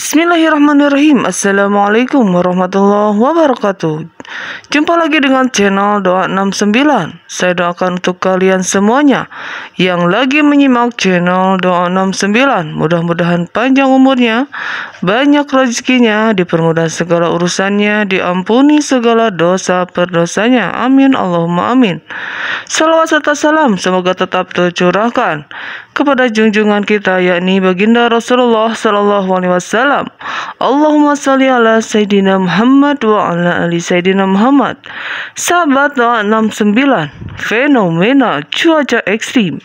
Bismillahirrahmanirrahim. Assalamualaikum warahmatullahi wabarakatuh. Jumpa lagi dengan channel Doa 69. Saya doakan untuk kalian semuanya yang lagi menyimak channel Doa 69. Mudah-mudahan panjang umurnya, banyak rezekinya, dipermudah segala urusannya, diampuni segala dosa perdosanya. Amin Allahumma amin. Salawat serta salam semoga tetap tercurahkan kepada junjungan kita, yakni baginda Rasulullah Sallallahu Alaihi Wasallam. Allahumma salli ala Sayyidina Muhammad wa ala ali Sayyidina Muhammad. Sahabat Doa 69, fenomena cuaca ekstrim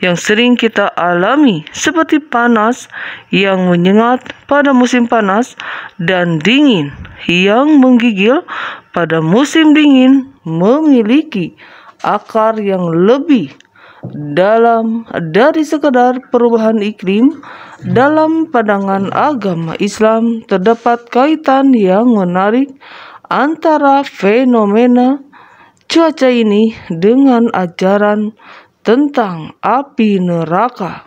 yang sering kita alami seperti panas yang menyengat pada musim panas dan dingin yang menggigil pada musim dingin memiliki akar yang lebih dalam dari sekadar perubahan iklim. Dalam pandangan agama Islam terdapat kaitan yang menarik antara fenomena cuaca ini dengan ajaran tentang api neraka.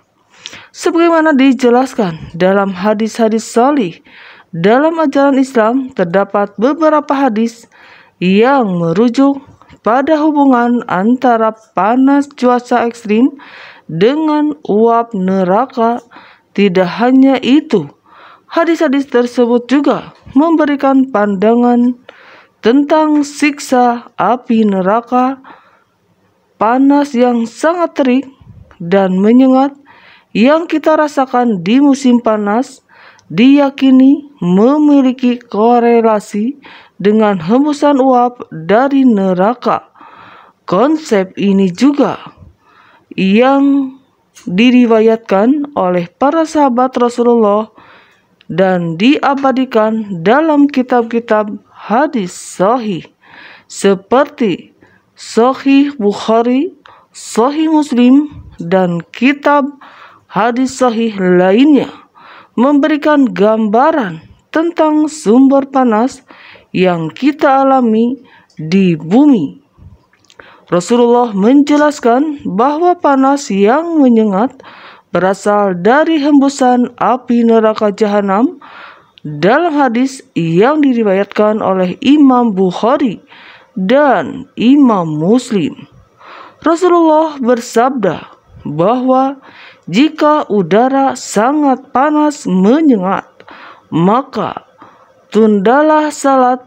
Sebagaimana dijelaskan dalam hadis-hadis shalih, dalam ajaran Islam terdapat beberapa hadis yang merujuk pada hubungan antara panas cuaca ekstrim dengan uap neraka. Tidak hanya itu, hadis-hadis tersebut juga memberikan pandangan tentang siksa api neraka, panas yang sangat terik dan menyengat yang kita rasakan di musim panas diyakini memiliki korelasi dengan hembusan uap dari neraka. Konsep ini juga yang diriwayatkan oleh para sahabat Rasulullah dan diabadikan dalam kitab-kitab hadis sahih seperti Sahih Bukhari, Sahih Muslim, dan kitab hadis sahih lainnya, memberikan gambaran tentang sumber panas yang kita alami di bumi. Rasulullah menjelaskan bahwa panas yang menyengat berasal dari hembusan api neraka jahanam dalam hadis yang diriwayatkan oleh Imam Bukhari dan Imam Muslim. Rasulullah bersabda bahwa jika udara sangat panas menyengat, maka tundalah salat.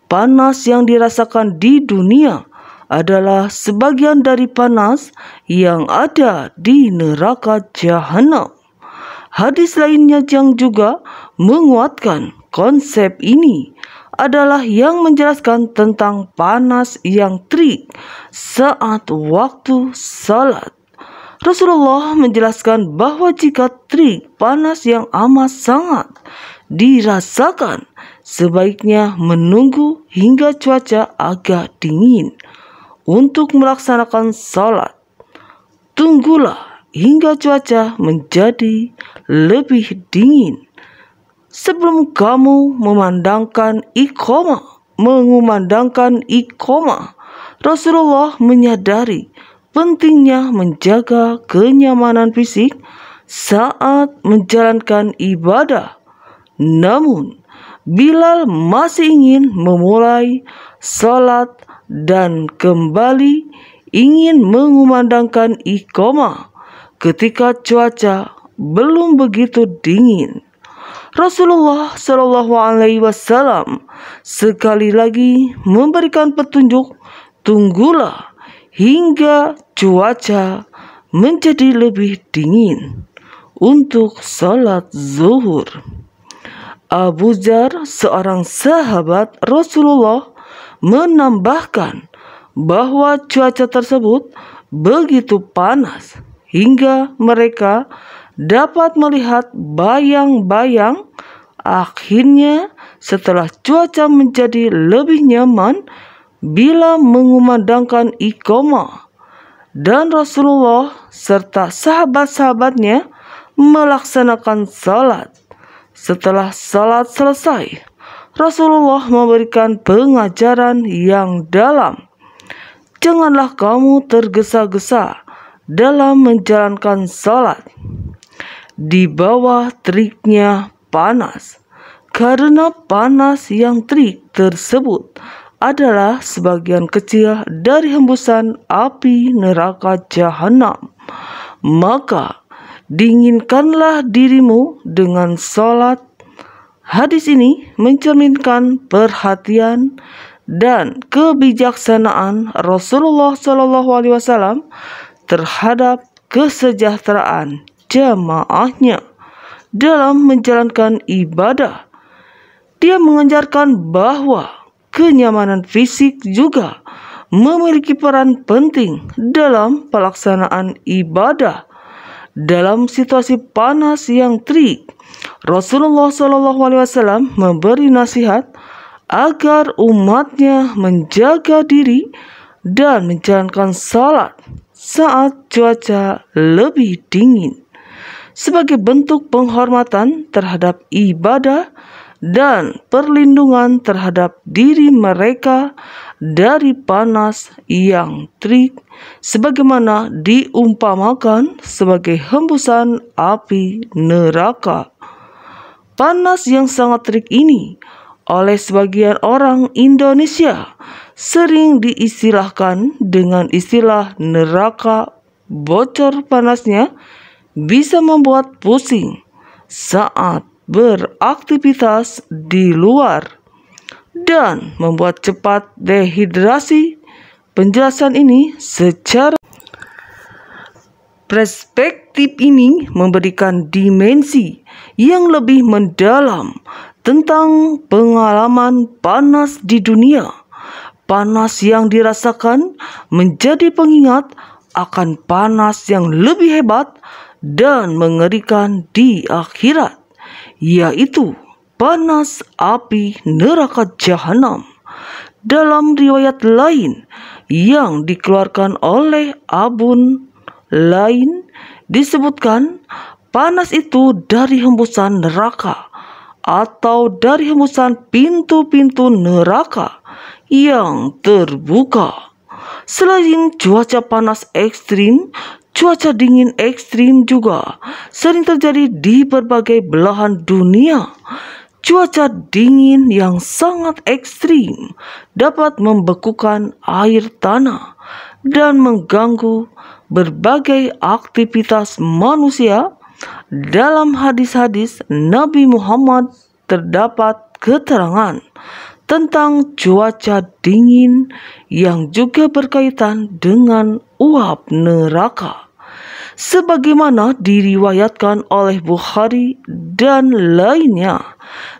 Panas yang dirasakan di dunia adalah sebagian dari panas yang ada di neraka jahanam. Hadis lainnya yang juga menguatkan konsep ini adalah yang menjelaskan tentang panas yang terik saat waktu salat. Rasulullah menjelaskan bahwa jika terik panas yang amat sangat dirasakan, sebaiknya menunggu hingga cuaca agak dingin untuk melaksanakan salat. Tunggulah hingga cuaca menjadi lebih dingin sebelum kamu mengumandangkan iqamah. Rasulullah menyadari pentingnya menjaga kenyamanan fisik saat menjalankan ibadah. Namun, Bilal masih ingin memulai salat dan kembali ingin mengumandangkan iqamah ketika cuaca belum begitu dingin. Rasulullah Shallallahu Alaihi Wasallam sekali lagi memberikan petunjuk, tunggulah hingga cuaca menjadi lebih dingin untuk salat zuhur. Abu Dzar, seorang sahabat Rasulullah, menambahkan bahwa cuaca tersebut begitu panas hingga mereka dapat melihat bayang-bayang. Akhirnya, setelah cuaca menjadi lebih nyaman bila mengumandangkan iqamah, dan Rasulullah serta sahabat-sahabatnya melaksanakan salat. Setelah salat selesai, Rasulullah memberikan pengajaran yang dalam. Janganlah kamu tergesa-gesa dalam menjalankan salat di bawah teriknya panas. karena panas yang terik tersebut adalah sebagian kecil dari hembusan api neraka jahanam. Maka dinginkanlah dirimu dengan salat. Hadis ini mencerminkan perhatian dan kebijaksanaan Rasulullah SAW terhadap kesejahteraan jamaahnya dalam menjalankan ibadah. Dia mengajarkan bahwa kenyamanan fisik juga memiliki peran penting dalam pelaksanaan ibadah. Dalam situasi panas yang terik, Rasulullah SAW memberi nasihat agar umatnya menjaga diri dan menjalankan salat saat cuaca lebih dingin, sebagai bentuk penghormatan terhadap ibadah dan perlindungan terhadap diri mereka dari panas yang terik, sebagaimana diumpamakan sebagai hembusan api neraka. Panas yang sangat terik ini oleh sebagian orang Indonesia sering diistilahkan dengan istilah neraka bocor. Panasnya bisa membuat pusing saat beraktivitas di luar dan membuat cepat dehidrasi. Penjelasan ini secara perspektif ini memberikan dimensi yang lebih mendalam tentang pengalaman panas di dunia. Panas yang dirasakan menjadi pengingat akan panas yang lebih hebat dan mengerikan di akhirat, yaitu panas api neraka jahanam. Dalam riwayat lain yang dikeluarkan oleh Abun lain disebutkan panas itu dari hembusan neraka atau dari hembusan pintu-pintu neraka yang terbuka. Selain cuaca panas ekstrim, cuaca dingin ekstrim juga sering terjadi di berbagai belahan dunia. Cuaca dingin yang sangat ekstrim dapat membekukan air tanah dan mengganggu berbagai aktivitas manusia. Dalam hadis-hadis Nabi Muhammad terdapat keterangan tentang cuaca dingin yang juga berkaitan dengan uap neraka, sebagaimana diriwayatkan oleh Bukhari dan lainnya.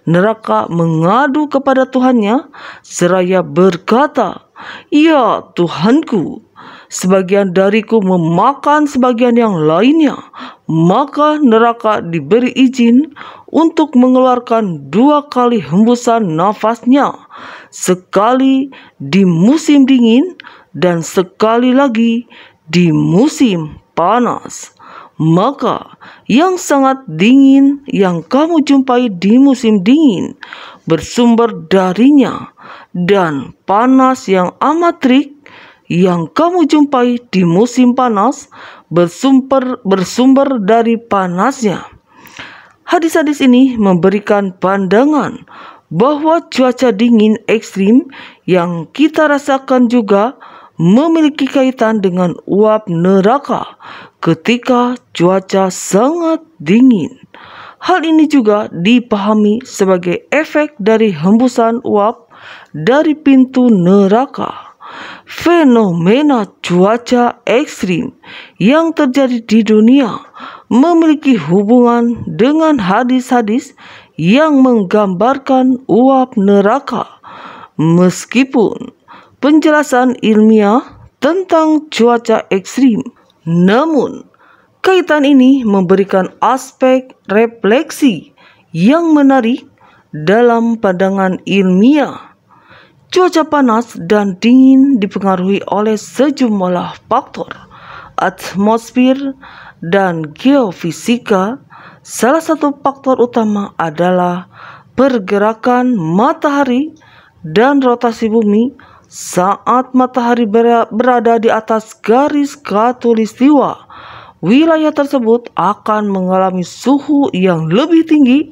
Neraka mengadu kepada Tuhannya seraya berkata, "Ya Tuhanku, sebagian dariku memakan sebagian yang lainnya." Maka neraka diberi izin untuk mengeluarkan 2 kali hembusan nafasnya, sekali di musim dingin dan sekali lagi di musim panas. Maka yang sangat dingin yang kamu jumpai di musim dingin bersumber darinya, dan panas yang amat terik yang kamu jumpai di musim panas bersumber dari panasnya. Hadis-hadis ini memberikan pandangan bahwa cuaca dingin ekstrim yang kita rasakan juga memiliki kaitan dengan uap neraka ketika cuaca sangat dingin. Hal ini juga dipahami sebagai efek dari hembusan uap dari pintu neraka. Fenomena cuaca ekstrim yang terjadi di dunia memiliki hubungan dengan hadis-hadis yang menggambarkan uap neraka. Meskipun penjelasan ilmiah tentang cuaca ekstrim, namun kaitan ini memberikan aspek refleksi yang menarik dalam pandangan ilmiah. Cuaca panas dan dingin dipengaruhi oleh sejumlah faktor atmosfer dan geofisika. Salah satu faktor utama adalah pergerakan matahari dan rotasi bumi. Saat matahari berada di atas garis khatulistiwa, wilayah tersebut akan mengalami suhu yang lebih tinggi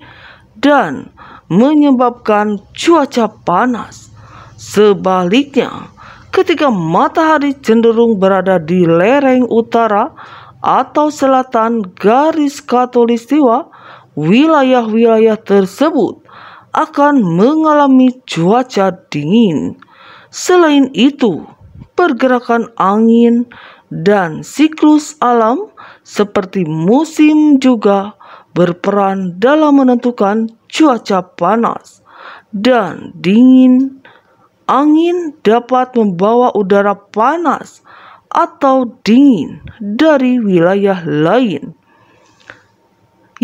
dan menyebabkan cuaca panas. Sebaliknya, ketika matahari cenderung berada di lereng utara atau selatan garis khatulistiwa, wilayah-wilayah tersebut akan mengalami cuaca dingin. Selain itu, pergerakan angin dan siklus alam seperti musim juga berperan dalam menentukan cuaca panas dan dingin. Angin dapat membawa udara panas atau dingin dari wilayah lain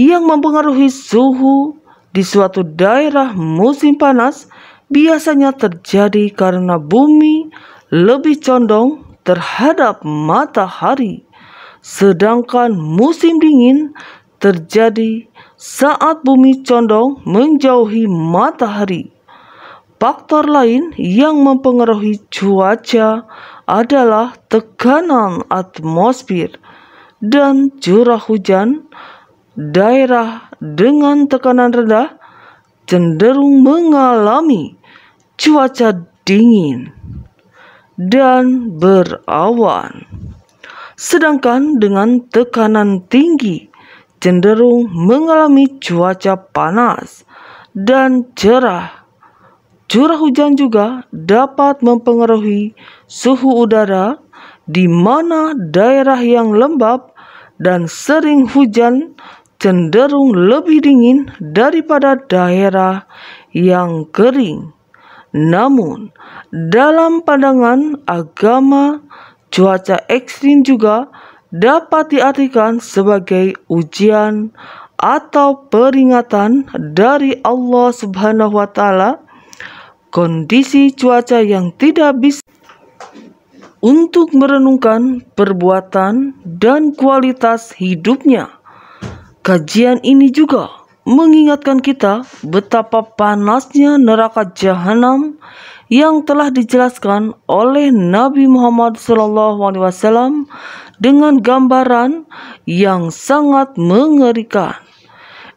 yang mempengaruhi suhu di suatu daerah. Musim panas biasanya terjadi karena bumi lebih condong terhadap matahari, sedangkan musim dingin terjadi saat bumi condong menjauhi matahari. Faktor lain yang mempengaruhi cuaca adalah tekanan atmosfer dan curah hujan. Daerah dengan tekanan rendah cenderung mengalami cuaca dingin dan berawan, sedangkan dengan tekanan tinggi cenderung mengalami cuaca panas dan cerah. Curah hujan juga dapat mempengaruhi suhu udara, di mana daerah yang lembab dan sering hujan cenderung lebih dingin daripada daerah yang kering. Namun, dalam pandangan agama, cuaca ekstrim juga dapat diartikan sebagai ujian atau peringatan dari Allah Subhanahu wa Ta'ala. Kondisi cuaca yang tidak bisa untuk merenungkan perbuatan dan kualitas hidupnya. Kajian ini juga mengingatkan kita betapa panasnya neraka jahanam yang telah dijelaskan oleh Nabi Muhammad SAW dengan gambaran yang sangat mengerikan.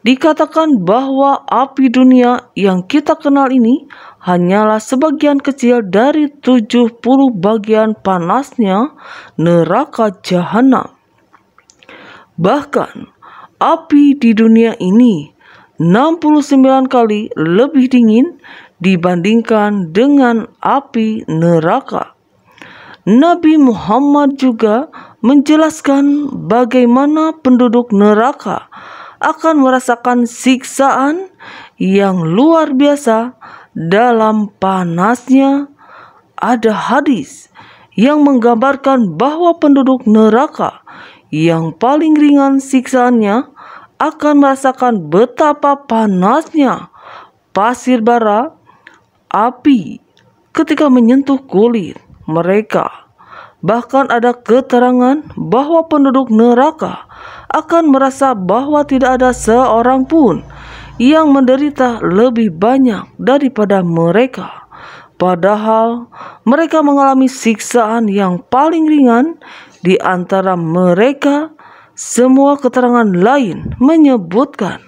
Dikatakan bahwa api dunia yang kita kenal ini hanyalah sebagian kecil dari 70 bagian panasnya neraka jahanam. Bahkan, api di dunia ini 69 kali lebih dingin dibandingkan dengan api neraka. Nabi Muhammad juga menjelaskan bagaimana penduduk neraka akan merasakan siksaan yang luar biasa dalam panasnya. Ada hadis yang menggambarkan bahwa penduduk neraka yang paling ringan siksaannya akan merasakan betapa panasnya pasir bara api ketika menyentuh kulit mereka. Bahkan ada keterangan bahwa penduduk neraka akan merasa bahwa tidak ada seorang pun yang menderita lebih banyak daripada mereka. Padahal mereka mengalami siksaan yang paling ringan di antara mereka. Semua keterangan lain menyebutkan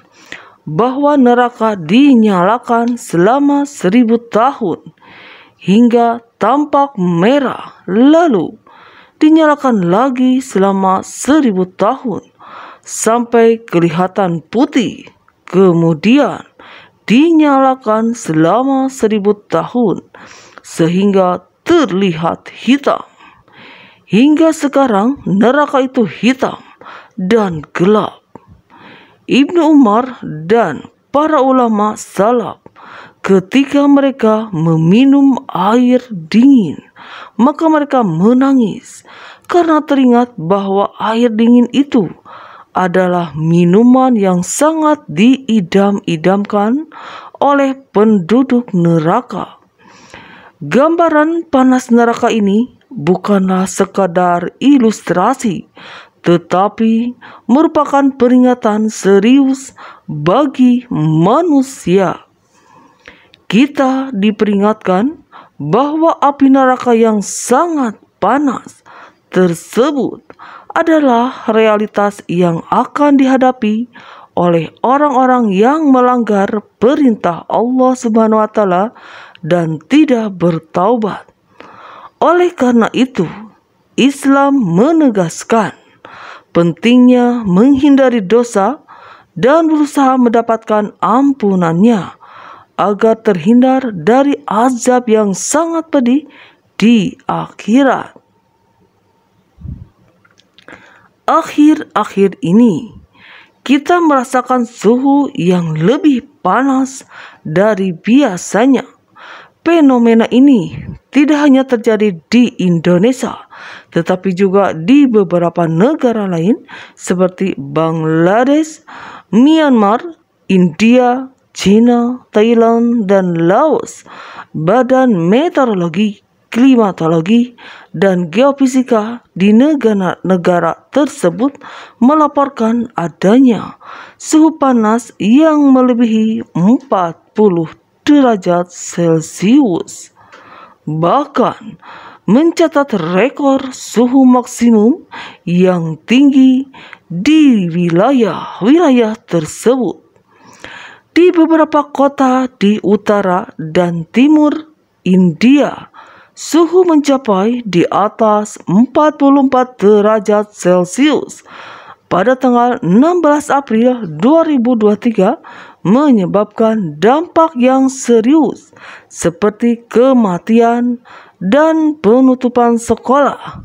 bahwa neraka dinyalakan selama 1000 tahun hingga tampak merah, lalu dinyalakan lagi selama 1000 tahun sampai kelihatan putih, kemudian dinyalakan selama 1000 tahun sehingga terlihat hitam. Hingga sekarang neraka itu hitam dan gelap. Ibnu Umar dan para ulama salaf, ketika mereka meminum air dingin, maka mereka menangis karena teringat bahwa air dingin itu adalah minuman yang sangat diidam-idamkan oleh penduduk neraka. Gambaran panas neraka ini bukanlah sekadar ilustrasi, tetapi merupakan peringatan serius bagi manusia. Kita diperingatkan bahwa api neraka yang sangat panas tersebut adalah realitas yang akan dihadapi oleh orang-orang yang melanggar perintah Allah Subhanahu wa taala dan tidak bertaubat. Oleh karena itu, Islam menegaskan pentingnya menghindari dosa dan berusaha mendapatkan ampunannya agar terhindar dari azab yang sangat pedih di akhirat. Akhir-akhir ini kita merasakan suhu yang lebih panas dari biasanya. Fenomena ini tidak hanya terjadi di Indonesia, tetapi juga di beberapa negara lain seperti Bangladesh, Myanmar, India, China, Thailand, dan Laos. Badan Meteorologi, Klimatologi, dan Geofisika di negara-negara tersebut melaporkan adanya suhu panas yang melebihi 40 derajat Celcius. Bahkan mencatat rekor suhu maksimum yang tinggi di wilayah-wilayah tersebut. Di beberapa kota di utara dan timur India, suhu mencapai di atas 44 derajat Celcius pada tanggal 16 April 2023, menyebabkan dampak yang serius seperti kematian dan penutupan sekolah.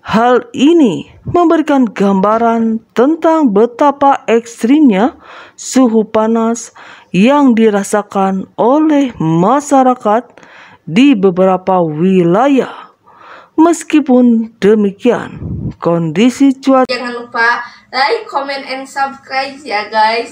Hal ini memberikan gambaran tentang betapa ekstrimnya suhu panas yang dirasakan oleh masyarakat di beberapa wilayah. Meskipun demikian, kondisi cuaca jangan lupa like, comment, and subscribe ya guys.